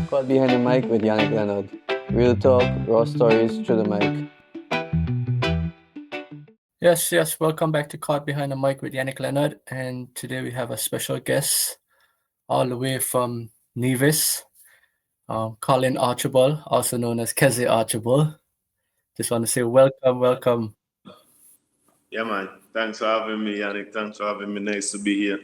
Caught Behind the Mic with Yannick Leonard. Real talk, raw stories through the mic. Yes. Welcome back to Caught Behind the Mic with Yannick Leonard. And today we have a special guest all the way from Nevis, Colin Archibald, also known as Keze Archibald. Just want to say welcome. Yeah, man. Thanks for having me, Yannick. Thanks for having me. Nice to be here.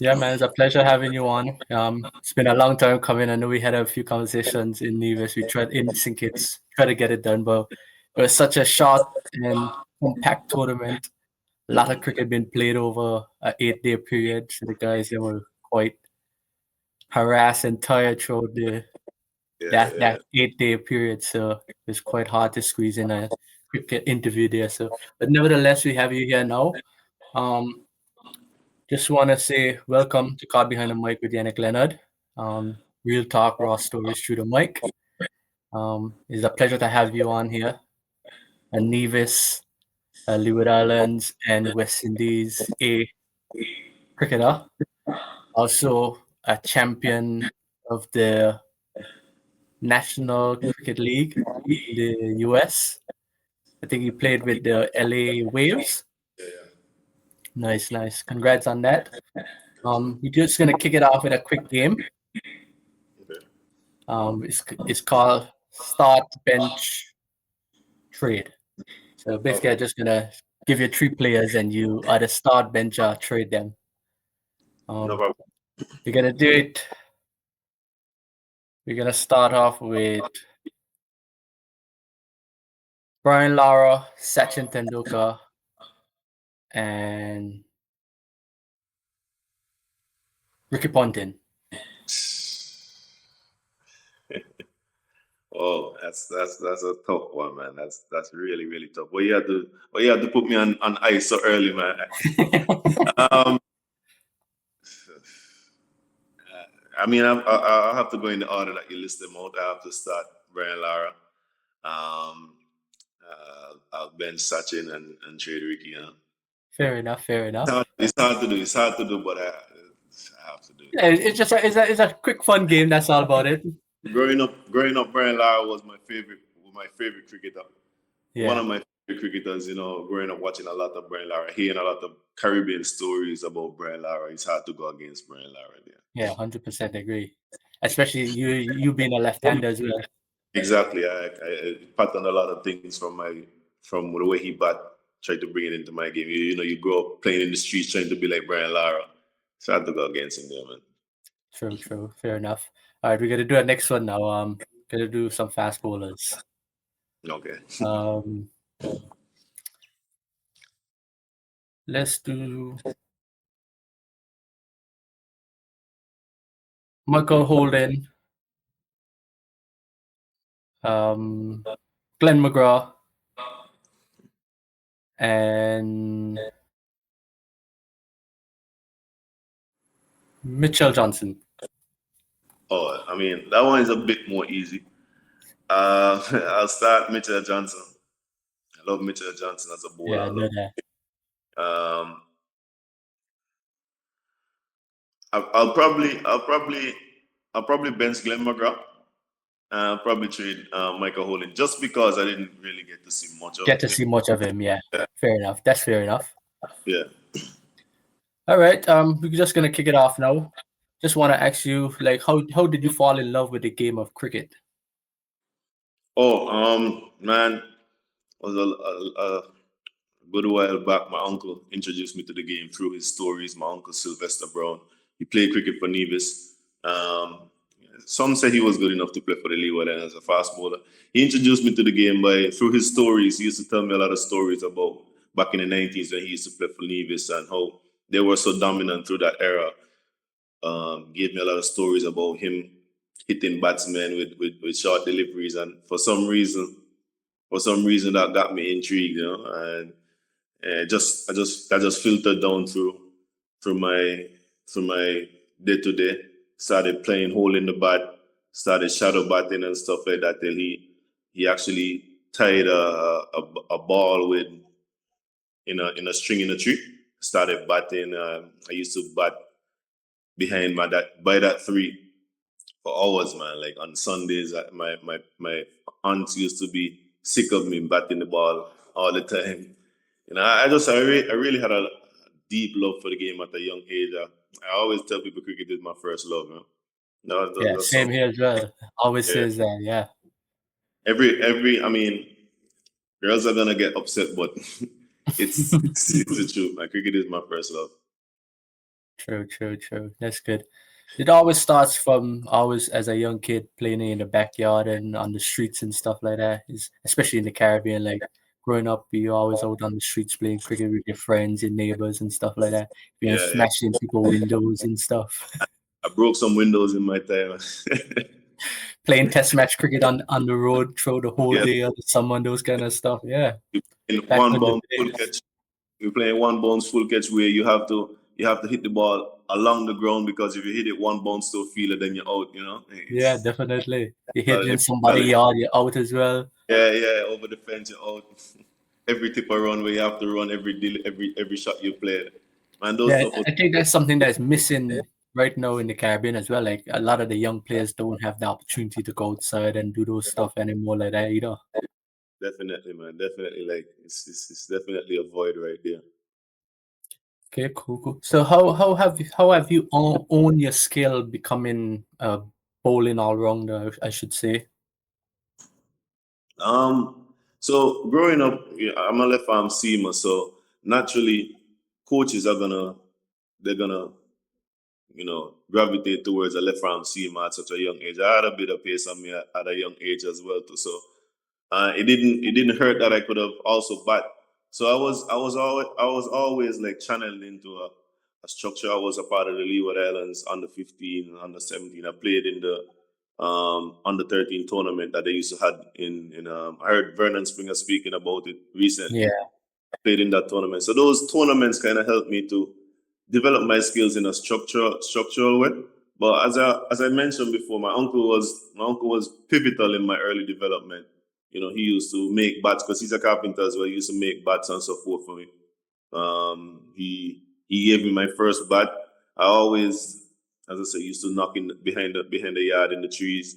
Yeah, man, it's a pleasure having you on. It's been a long time coming. I know we had a few conversations in Nevis. We tried in St. Kitts, try to get it done, but it was such a short and compact tournament. A lot of cricket being played over an 8-day period. So the guys, they were quite harassed and tired throughout that 8-day period. So it's quite hard to squeeze in a cricket interview there. So, but nevertheless, we have you here now. Just want to say welcome to Caught Behind the Mic with Yannick Leonard. Real talk, raw stories through the mic. It's a pleasure to have you on here. A Nevis, Leeward Islands, and West Indies A cricketer. Also a champion of the National Cricket League in the US. I think he played with the LA Waves. Nice. Congrats on that. We're just gonna kick it off with a quick game. It's called Start Bench Trade. So basically, I'm just gonna give you 3 players, and you either start, bench, or trade them. No problem. We're gonna do it. We're gonna start off with Brian Lara, Sachin Tendulkar, and Ricky Ponting. Oh, that's a tough one, man. That's really tough. Well, you had to put me on ice so early, man. I mean, I'll have to go in the order that you list them out. I have to start Brian Lara. I'll bench Sachin and trade Ricky. Fair enough. It's hard to do, but I have to do it. Yeah, it's a quick fun game. That's all about it. Growing up, Brian Lara was my favorite cricketer. Yeah. One of my favorite cricketers. Growing up watching a lot of Brian Lara, hearing a lot of Caribbean stories about Brian Lara. It's hard to go against Brian Lara there. Yeah, 100% agree. Especially you being a left-hander as well. Exactly. I patterned a lot of things from the way he bat. Tried to bring it into my game. You grow up playing in the streets, trying to be like Brian Lara. It's hard to go against him there, man. True. Fair enough. All right, we're gonna do our next one now. Gonna do some fast bowlers. Okay. Let's do Michael Holden, Glenn McGrath, and Mitchell Johnson. Oh, I mean, that one is a bit more easy. I'll start Mitchell Johnson. I love Mitchell Johnson as a bowler. Yeah, I know that. I'll probably bench Glenn McGrath. I'll probably trade Michael Holden just because I didn't really get to see much of him. Yeah. Fair enough. That's fair enough. Yeah. All right. We're just gonna kick it off now. Just want to ask you, like, how did you fall in love with the game of cricket? Oh, man, it was a good while back. My uncle introduced me to the game through his stories. My uncle Sylvester Brown. He played cricket for Nevis. Some say he was good enough to play for the Leeward Islands as a fast bowler. He introduced me to the game through his stories. He used to tell me a lot of stories about back in the 90s when he used to play for Nevis and how they were so dominant through that era. Gave me a lot of stories about him hitting batsmen with short deliveries, and for some reason that got me intrigued, and that just filtered down through my day-to-day. Started playing hole in the bat, started shadow batting and stuff like that till he actually tied a ball in a string in a tree. Started batting. I used to bat behind by that 3 for hours, man. Like on Sundays, my aunts used to be sick of me batting the ball all the time. I really had a deep love for the game at a young age. I always tell people cricket is my first love, man. Yeah, That's same something. here as well. Always Yeah. says that. Yeah, I mean, girls are gonna get upset, but it's the truth. My cricket is my first love. true. That's good. It always starts from always as a young kid playing in the backyard and on the streets and stuff like that. Especially in the Caribbean, like growing up, you're always out on the streets playing cricket with your friends, your neighbors, and stuff like that. Being Yeah. smashing people windows and stuff. I broke some windows in my time. Playing test match cricket on the road through the whole Yeah. day of the summer, those kind of stuff. Yeah, In back one in the bounce full days. catch. We're playing one bounce full catch where you have to hit the ball along the ground, because if you hit it one bounce to a fielder, then you're out. Yeah, It's definitely. You a hit in different somebody challenge. yard, you're out as well. Yeah, over the fence, you're out. Every tip around where you have to run every shot you play. Man, those Yeah, stuff was I think that's something that's missing right now in the Caribbean as well. Like a lot of the young players don't have the opportunity to go outside and do those stuff anymore like that either. definitely, man. Definitely, like it's definitely a void right there. Okay, cool. So how have you owned your skill becoming a bowling all rounder, I should say? So growing up, I'm a left arm seamer, so naturally, coaches they're gonna gravitate towards a left arm seamer at such a young age. I had a bit of pace on me at a young age as well too. So it didn't hurt that I could have also bat. So I was always like channeled into a structure. I was a part of the Leeward Islands under 15, under 17. I played in the under 13 tournament that they used to had in I heard Vernon Springer speaking about it recently. Yeah. Played in that tournament. So those tournaments kind of helped me to develop my skills in a structural way. But as I mentioned before, my uncle was pivotal in my early development. He used to make bats because he's a carpenter as well. He used to make bats and so forth for me. He gave me my first bat. I always, as I say, used to knock in behind the yard in the trees.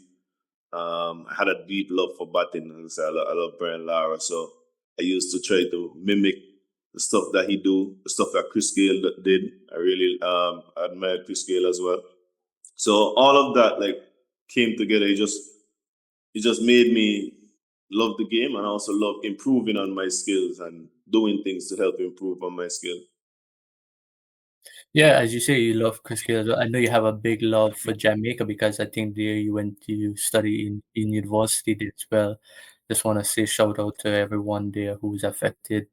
I had a deep love for batting, and I love Brian Lara. So I used to try to mimic the stuff that he do, the stuff that Chris Gale did. I really admired Chris Gale as well. So all of that like came together. It just made me love the game and also love improving on my skills and doing things to help improve on my skill. Yeah, as you say, you love Chris Gale as well. I know you have a big love for Jamaica because I think there you went to study in university there as well. Just want to say shout out to everyone there who's affected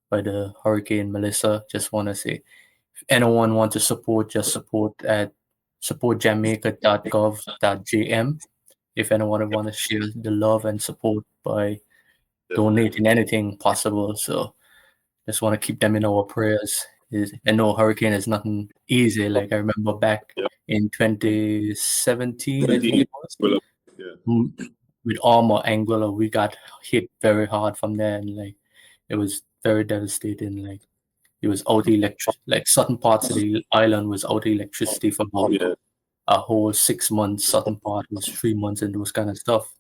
by the Hurricane Melissa. Just want to say, if anyone want to support, just support at supportjamaica.gov.jm. If anyone want to share the love and support by donating anything possible. So just want to keep them in our prayers. I know hurricane is nothing easy. Like I remember back Yeah. in 2017, I think it was, Well, yeah. with Alma Anguilla, we got hit very hard from there, and like it was very devastating. Like it was out like certain parts of the island was out of electricity for about Yeah. a whole 6 months. Certain part was 3 months, and those kind of stuff.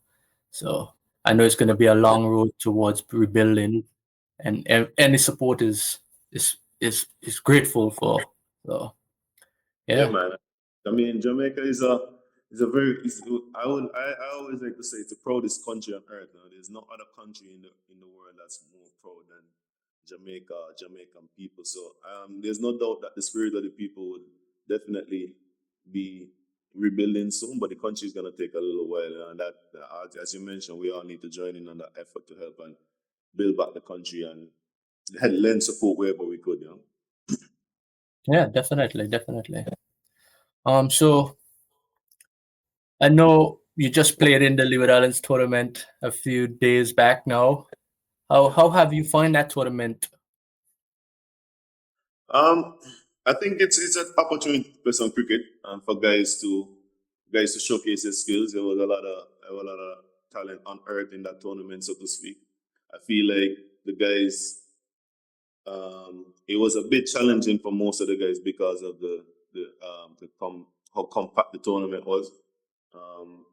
So I know it's going to be a long road towards rebuilding, and any support is grateful for. So Yeah, yeah, man. I mean, Jamaica is a very. I always like to say it's the proudest country on earth. Now, there's no other country in the world that's more proud than Jamaican people. So there's no doubt that the spirit of the people would definitely be rebuilding soon, but the country is gonna take a little while. And that, as you mentioned, we all need to join in on that effort to help and build back the country and lend support wherever we could. yeah, definitely. So I know you just played in the Leeward Islands tournament a few days back now. How have you find that tournament? I think it's an opportunity to play some cricket and for guys to showcase their skills. There was a lot of talent unearthed in that tournament, so to speak. I feel like the guys. It was a bit challenging for most of the guys because of how compact the tournament was. Um,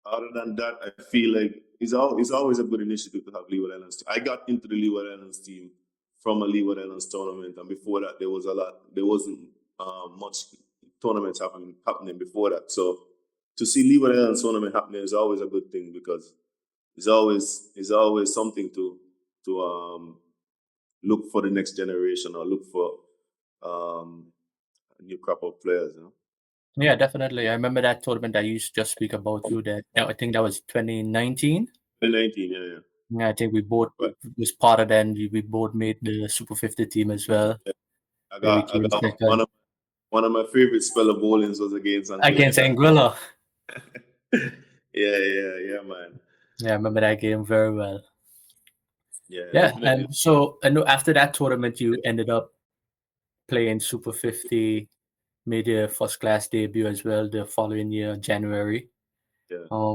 Other than that, I feel like it's always a good initiative to have Leeward Islands. I got into the Leeward Islands team from a Leeward Islands tournament, and before that, there wasn't much tournaments happening before that. So to see Leeward Islands tournament happening is always a good thing because it's always something to look for the next generation or look for um, a new crop of players. Yeah, definitely. I remember that tournament that you just speak about too. I think that was 2019. 2019, yeah. Yeah, I think we both But was part of that. And we both made the Super 50 team as well. I Where we got I came got second one of my favorite speller bowlings was against against Anguilla. Anguilla. Yeah, man. Yeah, I remember that game very well. Yeah, Yeah, definitely. and so I know after that tournament, you ended up playing Super 50, made your first class debut as well the following year, January. Yeah.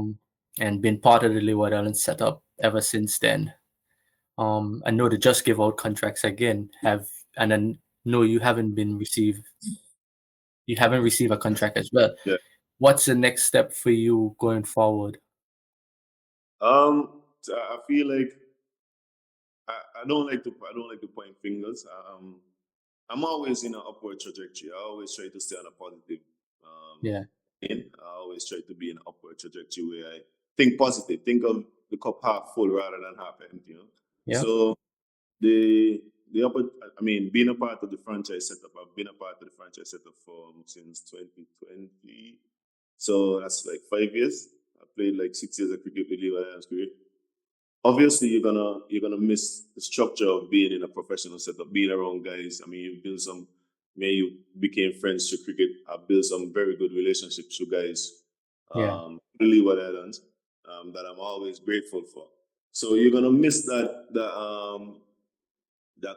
And been part of the Leeward Islands setup ever since then. I know they just give out contracts again. And then no, you haven't received a contract as well. Yeah. What's the next step for you going forward? So I feel like I don't like to point fingers. I'm always in an upward trajectory. I always try to stay on a positive. Yeah, I always try to be in an upward trajectory where I think positive, think of the cup half full rather than half empty. yeah, So the upper, I mean, being a part of the franchise setup, I've been a part of the franchise setup since 2020. So that's like 5 years. I played like 6 years of cricket with Leeward Islands cricket. Obviously, you're gonna miss the structure of being in a professional setup, being around guys. I mean, you build some. Maybe you became friends through cricket. I built some very good relationships with guys, yeah, the Leeward Islands, that I'm always grateful for. So you're gonna miss that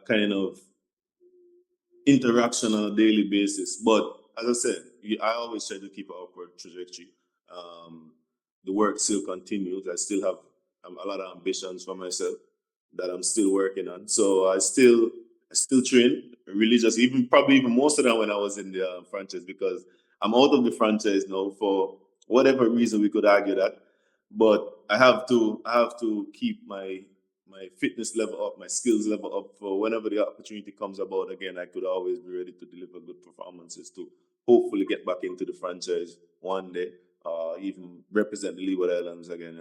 kind of interaction on a daily basis. But as I said, I always try to keep an upward trajectory. Um, the work still continues. I still have a lot of ambitions for myself that I'm still working on. So I still train religiously, probably even more so than when I was in the franchise because I'm out of the franchise now for whatever reason we could argue that. But I have to keep my fitness level up, my skills level up for whenever the opportunity comes about again. I could always be ready to deliver good performances to hopefully get back into the franchise one day, even represent the Leeward Islands again,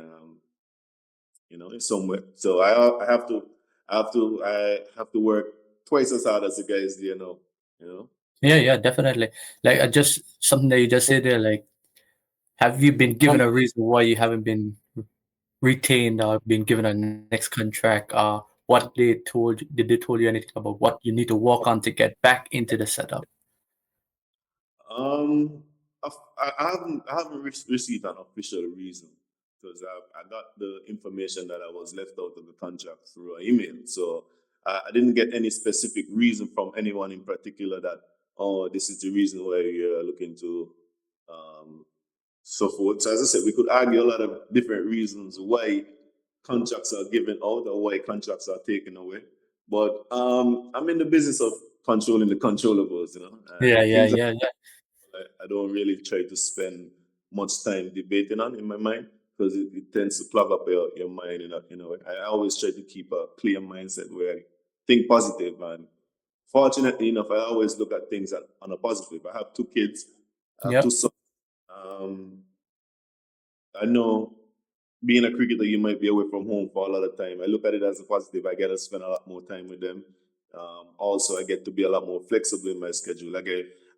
somewhere. So I have to work twice as hard as the guys there now, you know. yeah, definitely. Like, I just something that you just said there. Like, have you been given a reason why you haven't been retained or been given a next contract? What did they told you anything about what you need to work on to get back into the setup? Um, I haven't received an official reason because I got the information that I was left out of the contract through an email. So I didn't get any specific reason from anyone in particular that, oh, this is the reason why you're looking to um, so forth. So as I said, we could argue a lot of different reasons why contracts are given out or why contracts are taken away. But I'm in the business of controlling the controllables, Yeah, and yeah, things yeah, yeah. I don't really try to spend much time debating on in my mind because it tends to clog up your mind. I always try to keep a clear mindset where I think positive. And fortunately enough, I always look at things on a positive. I have two kids. I have two Yep. sons. Um, I know being a cricketer, you might be away from home for a lot of time. I look at it as a positive. I get to spend a lot more time with them. Also, I get to be a lot more flexible in my schedule.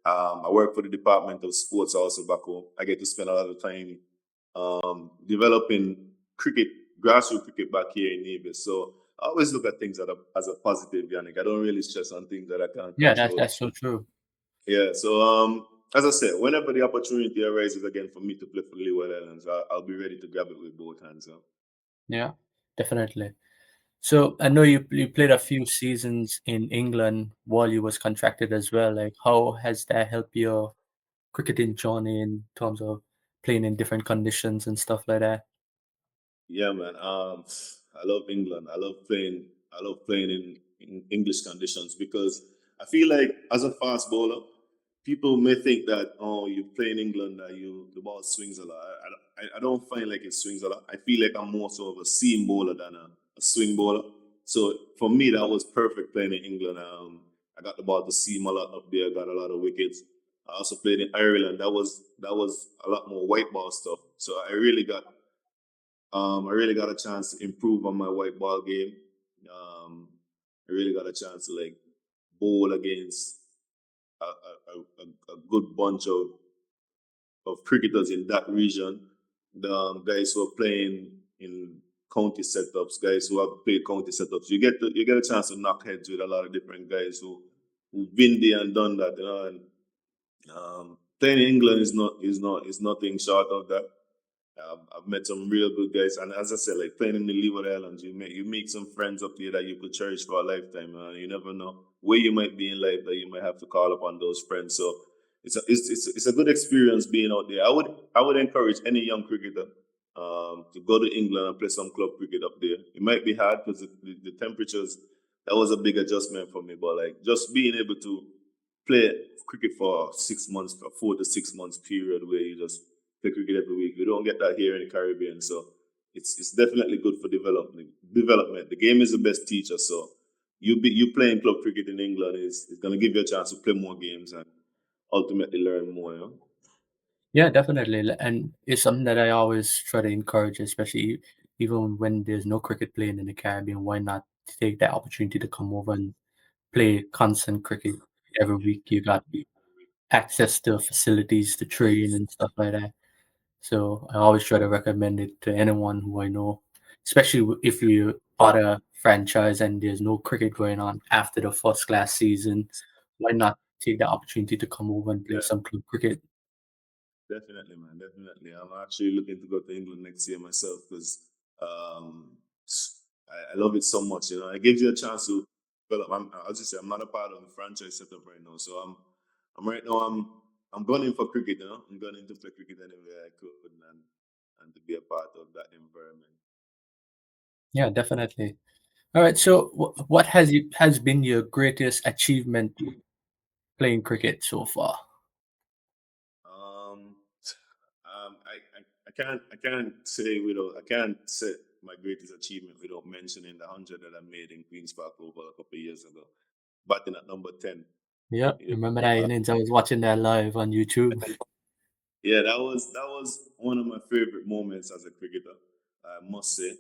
I work for the Department of Sports also back home. I get to spend a lot of time developing cricket, grassroots cricket back here in Nevis. So I always look at things as a positive, Yannick. I don't really stress on things that I can't Yeah, control. that's so true. Yeah, so as I said, whenever the opportunity arises again for me to play for Leeward Islands, I'll be ready to grab it with both hands. Yeah, definitely. So I know you played a few seasons in England while you was contracted as well. Like, how has that helped your cricketing journey in terms of playing in different conditions and stuff like that? Yeah, man. I love England. I love playing. In English conditions because I feel like as a fast bowler, people may think that, oh, you play in England, that the ball swings a lot. I don't find like it swings a lot. I feel like I'm more so of a seam bowler than a swing bowler. So for me, that was perfect playing in England. I got the ball to seam a lot up there. Got a lot of wickets. I also played in Ireland. That was a lot more white ball stuff. So I really got a chance to improve on my white ball game. Um, I really got a chance to like bowl against a good bunch of cricketers in that region. The guys who are playing in county setups, guys who have played county setups, you get a chance to knock heads with a lot of different guys who've been there and done that, And playing in England is nothing short of that. I've met some real good guys, and as I said, like playing in the Leeward Islands, you make some friends up here that you could cherish for a lifetime. You never know where you might be in life that you might have to call upon those friends. So it's a good experience being out there. I would encourage any young cricketer to go to England and play some club cricket up there. It might be hard because the temperatures, that was a big adjustment for me, but like just being able to play cricket for 6 months, a 4 to 6 months period where you just play cricket every week. We don't get that here in the Caribbean, so it's definitely good for development. Development. The game is the best teacher, so you playing club cricket in England is going to give you a chance to play more games and ultimately learn more. Yeah, definitely. And it's something that I always try to encourage, especially even when there's no cricket playing in the Caribbean. Why not take that opportunity to come over and play constant cricket every week? You got access to facilities to train and stuff like that. So I always try to recommend it to anyone who I know, especially if you part a franchise and there's no cricket going on after the first class season. Why not take the opportunity to come over and play Yeah, some club cricket? definitely, man. Definitely. I'm actually looking to go to England next year myself because um, I love it so much. It gives you a chance to develop. I'll just say I'm not a part of the franchise setup right now, so I'm right now. I'm gunning for cricket. I'm gunning to play cricket anywhere I could and to be a part of that environment. Yeah, definitely. All right. So, what has been your greatest achievement playing cricket so far? Um, I can't say my greatest achievement without mentioning the 100 that I made in Queens Park Oval a couple of years ago, batting at number 10. Yep, Yeah, remember that innings? I was watching that live on YouTube. yeah, that was one of my favorite moments as a cricketer. I must say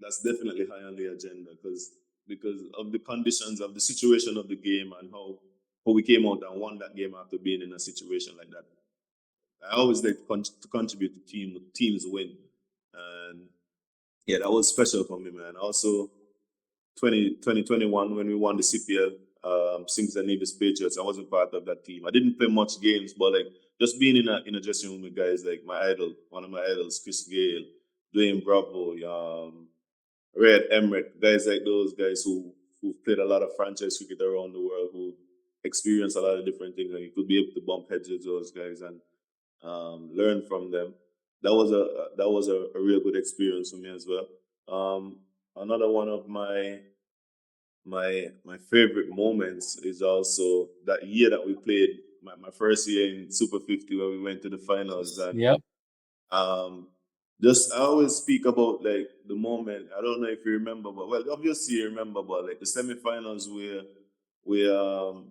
that's definitely high on the agenda because of the conditions of the situation of the game and how we came out and won that game after being in a situation like that. I always like to contribute to teams win, and yeah, that was special for me, man. Also, 2021 when we won the CPL, Sings and Nevis Patriots, I wasn't part of that team. I didn't play much games, but like just being in a dressing room with guys like my idol, one of my idols, Chris Gale, Dwayne Bravo, Red Emmerich, guys like those guys who played a lot of franchise cricket around the world, who experienced a lot of different things, and you could be able to bump heads with those guys and learn from them. That was a real good experience for me as well. Another one of my favorite moments is also that year that we played my first year in Super 50 where we went to the finals. And Yep. um, just I always speak about like the moment. I don't know if you remember, but well, obviously you remember, but like the semifinals where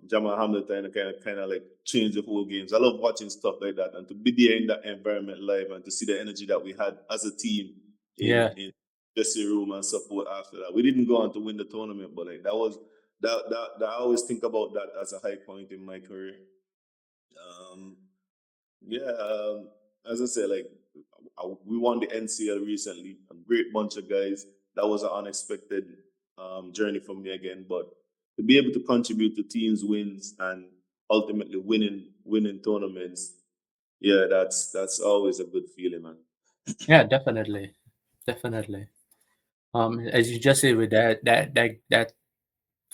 Jamal Hamilton kind of like changed the whole games. I love watching stuff like that, and to be there in that environment live and to see the energy that we had as a team Yeah. in dressing room and support after that. We didn't go on to win the tournament, but like that was that I always think about that as a high point in my career. Um, yeah, as I said, like we won the NCL recently. A great bunch of guys. That was an unexpected journey for me again, but to be able to contribute to teams' wins and ultimately winning tournaments, yeah, that's always a good feeling, man. Yeah, definitely. Definitely. As you just said with that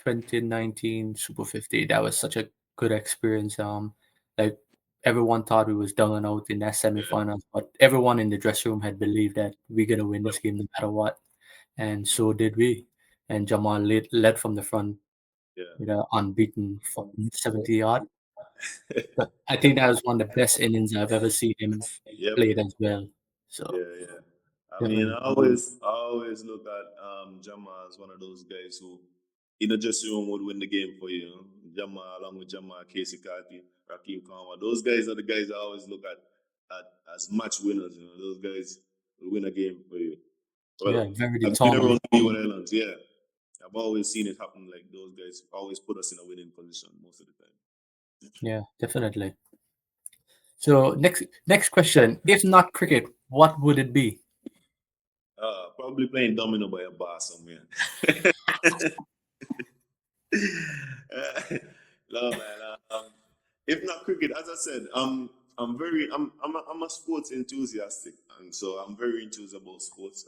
2019 Super 50, that was such a good experience. Like everyone thought we was down and out in that semifinals, but everyone in the dressing room had believed that we're gonna win this game no matter what, and so did we. And Jamal led from the front Yeah, with an unbeaten 70 yard. But I think that was one of the best innings I've ever seen him Yep. played as well. So Yeah. I mean, definitely. I always look at Jama as one of those guys who, in a dressing room, would win the game for you. Jama, along with Jama, Casey Carty, Raheem Kama. Those guys are the guys I always look at as match winners. Those guys will win a game for you. Well, Yeah, very I've been determined. around the Leeward Islands, yeah. I've always seen it happen. Like those guys always put us in a winning position most of the time. Yeah, definitely. So next question. If not cricket, what would it be? Probably playing domino by a bar somewhere. No man. If not cricket, as I said, I'm a sports enthusiastic, and so I'm very enthused about sports.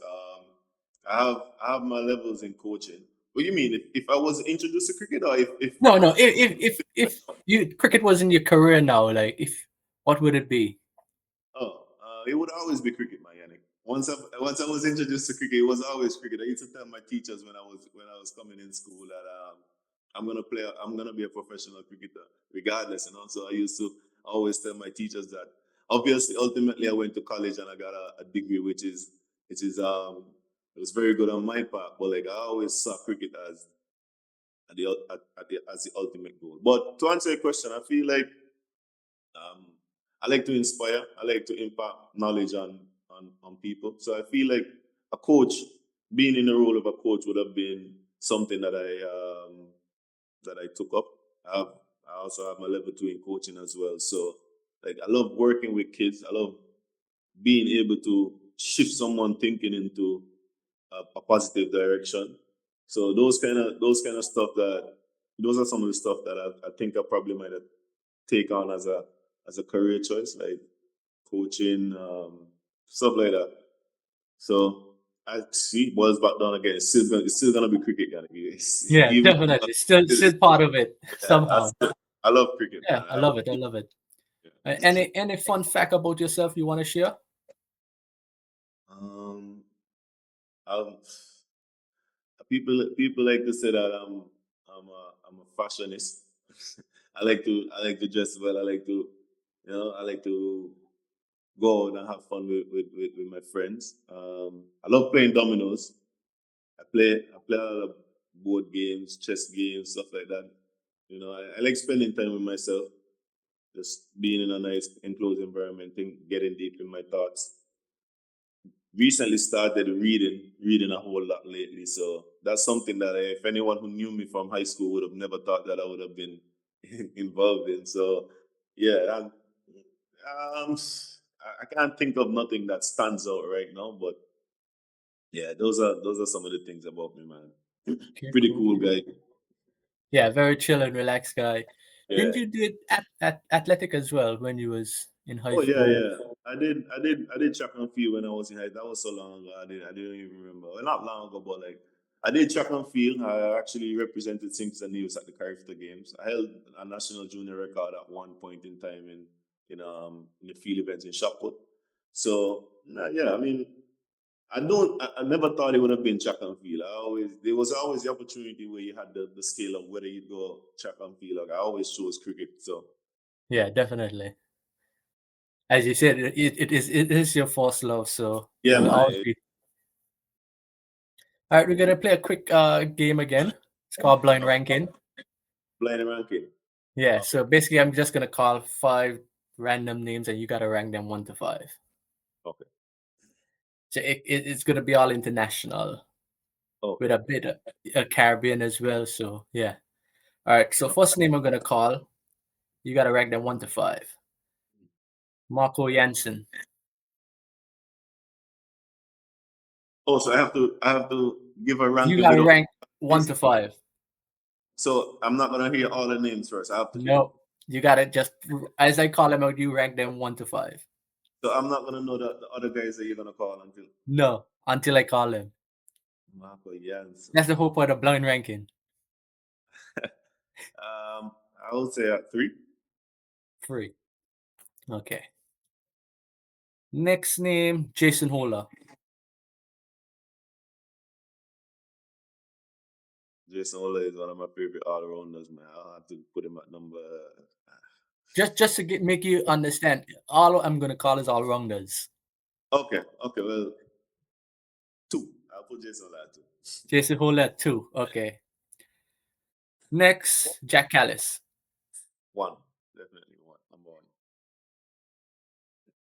I have my levels in coaching. What do you mean? If I was introduced to cricket, or if No, no. If you cricket was in your career now, like if what would it be? it would always be cricket, my Yannick. Once I was introduced to cricket, it was always cricket. I used to tell my teachers when I was coming in school that I'm gonna be a professional cricketer, regardless. And also, I used to always tell my teachers that. Obviously, ultimately, I went to college and I got a degree, which is it was very good on my part. But like I always saw cricket as as the ultimate goal. But to answer your question, I feel like um, I like to inspire. I like to impact knowledge on people. So I feel like a coach, being in the role of a coach, would have been something that I took up. I have, I also have my level 2 in coaching as well. So like I love working with kids. I love being able to shift someone thinking into a positive direction. So those kind of stuff that those are some of the stuff that I think I probably might have take on as a career choice, like coaching, stuff like that. So I see boys back down again. It's still gonna be cricket, gonna be Yeah, even. definitely. Still part of it Yeah, somehow. I love cricket, Yeah, man. I love it. I love it. Yeah. Any fun fact about yourself you want to share? Um, um, people like to say that I'm a fashionist. I like to dress well. I like to go out and have fun with my friends. I love playing dominoes. I play a lot of board games, chess games, stuff like that. I like spending time with myself, just being in a nice enclosed environment, getting deep in my thoughts. Recently started reading a whole lot lately. So that's something that if anyone who knew me from high school would have never thought that I would have been involved in. So yeah, I can't think of nothing that stands out right now, but yeah, those are some of the things about me, man. Okay, Pretty cool. cool guy. Yeah, very chill and relaxed guy. Yeah. Didn't you do it at athletic as well when you was in high Oh yeah, school? yeah. I did track and field when I was in high. That was so long ago. I didn't even remember. Well, not long ago, but like I did track and field. I actually represented Simpson Nevis at the Carifta Games. I held a national junior record at one point in time in the field events in shot put. So yeah, I mean, I never thought it would have been track and field. There was always the opportunity where you had the scale of whether you'd go track and field. Like I always chose cricket. So Yeah, definitely. As you said, it is your first love, so it yeah, will always my be. All right, we're gonna play a quick game again. It's called blind ranking. blind ranking. Yeah, so basically, I'm just gonna call 5 random names, and you gotta rank them 1 to 5. Okay. So it's gonna be all international with Okay. a bit of Caribbean as well. So yeah. All right. So first name I'm gonna call, you gotta rank them 1 to 5. Marco Jansen. Oh, so I have to give a You ranking gotta without rank one names. to five. So I'm not gonna hear all the names first. I have to hear. No, you gotta just as I call them out, you rank them 1 to 5. So I'm not gonna know the other guys that you're gonna call until No, until I call them. Marco Jansen. That's the whole point of blind ranking. I would say at 3. 3. Okay. Next name, Jason Hola. Jason Ola is one of my favorite all rounders, man. I'll have to put him at number Just to make you understand, all I'm gonna call is all rounders. Okay, well, two. I'll put Jason on that too. Jason Holett 2. Okay. Next, Jack Callis. One, definitely one. Number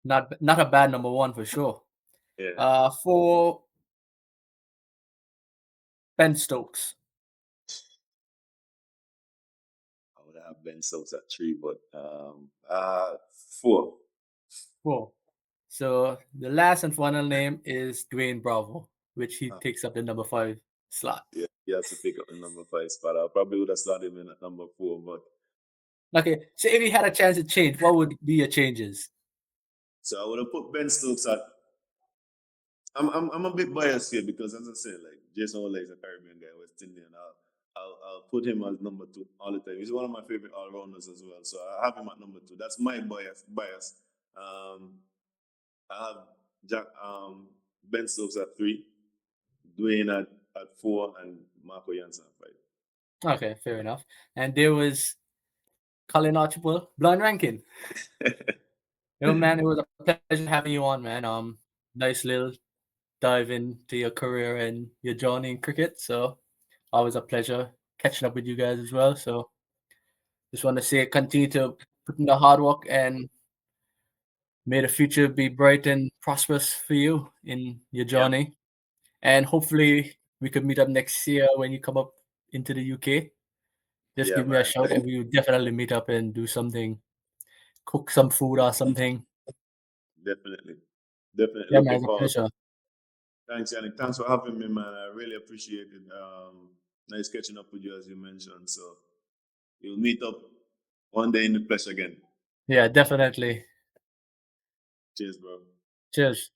one. Not a bad number one for sure. Yeah. For Ben Stokes. I would have Ben Stokes at 3, but 4. 4. So the last and final name is Dwayne Bravo, which he takes up the number 5 slot. Yeah, he has to pick up the number 5 spot. I probably would have started him in at number 4, but Okay, so if you had a chance to change, what would be your changes? so I would have put Ben Stokes at. I'm a bit biased here because, as I said, like Jason Ole is a Caribbean guy, West Indian. I'll put him as number 2 all the time. He's one of my favorite all rounders as well, so I have him at number 2. That's my bias. I have Ben Stokes at 3, Dwayne at 4, and Marco Jansen at 5. Okay, fair enough. And there was Colin Archibald, blind ranking. Yo, man, it was a pleasure having you on, man. Nice little dive into your career and your journey in cricket. So always a pleasure catching up with you guys as well. So just want to say continue to put in the hard work and may the future be bright and prosperous for you in your journey. And hopefully we could meet up next year when you come up into the UK. Just give me a shout and we will definitely meet up and do something, cook some food or something. Definitely. Yeah, man, it's a pleasure. Thanks, Yannick. Thanks for having me, man. I really appreciate it. Nice catching up with you, as you mentioned. So we'll meet up one day in the flesh again. Yeah, definitely. Cheers, bro. Cheers.